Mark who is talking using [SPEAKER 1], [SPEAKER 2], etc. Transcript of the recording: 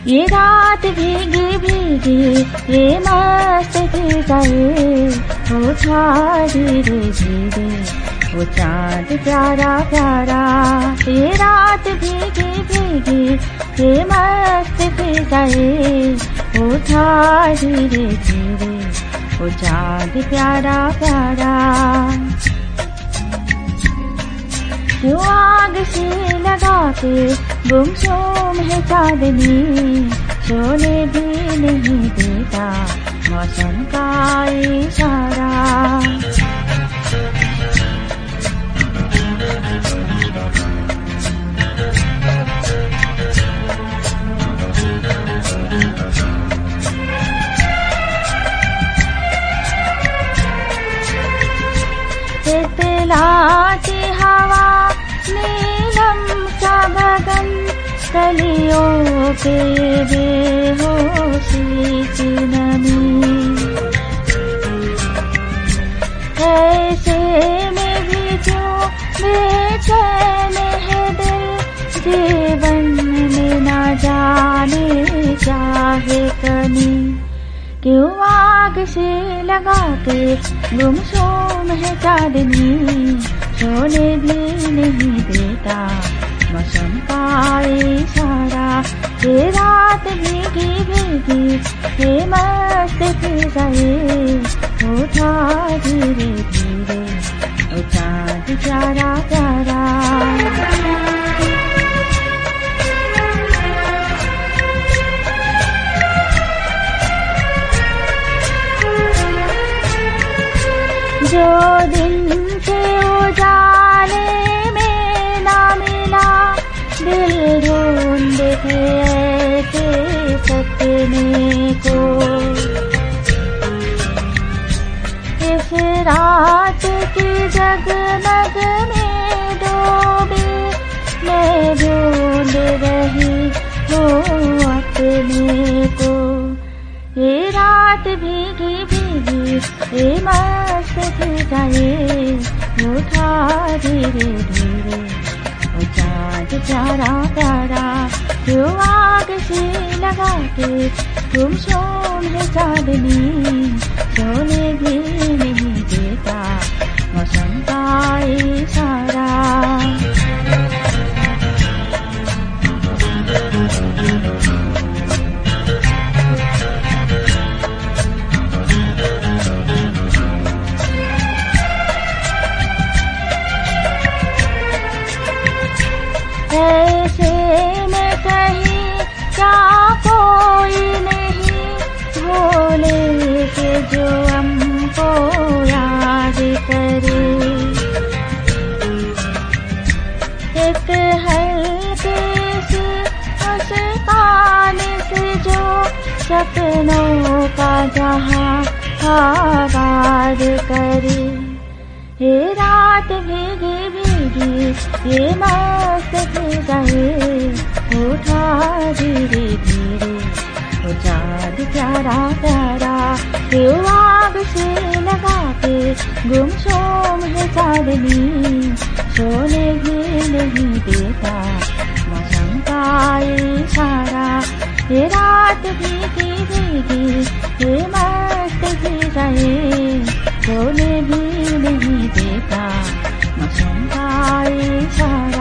[SPEAKER 1] ये रात भीगी भीगी ये मस्त फिजाए, उठा धीरे धीरे वो चाँद प्यारा प्यारा। ये रात भीगी भीगी ये मस्त फिजाए, उठा धीरे धीरे वो चाँद प्यारा प्यारा। क्यों आग से लगा के गुमसुम है चांदनी, सोने भी नहीं देता मौसम का इशारा। तितलाती हवा नीलम सा गगन, कलियों पे बेहोशी की नमी। ऐसे में भी क्यों बेचैन है दिल, जीवन में ना जाने क्या है कमी। क्यों आग से लगा के गुमसुम है चांदनी, सोने भी नहीं देता मौसम का इशारा। ये रात भीगी भीगी ये मस्त फिजाए, उठा धीरे धीरे वो चाँद प्यारा प्यारा। जो दिन के उजाले में ना मिला, दिल ढूंढे थे ऐसे सपने को। इस रात की जगमग में डूबी मैं ढूंढ रही हूँ अपने को। ये रात भीगी भीगी ये मस्त फिजाए, उठा धीरे धीरे वो चाँद प्यारा प्यारा। क्यों आग से लगा के गुमसुम है चांदनी, सोने भी नहीं देता मौसम का इशारा। ऐसे में कहीं क्या कोई नहीं भोले के जो हमको याद करे। एक हल्के से मुस्कान से जो सपनों का जहां आबाद करे। ये रात भीगी भीगी ये मस्त फिजाए, उठा धीरे धीरे वो चाँद प्यारा प्यारा। क्यों आग से लगा के गुमसुम है चांदनी, सोने भी नहीं देता मौसम का इशारा। ये रात भीगी भीगी ये मस्त फिजाए, सोने भी नहीं देता मौसम का इशारा।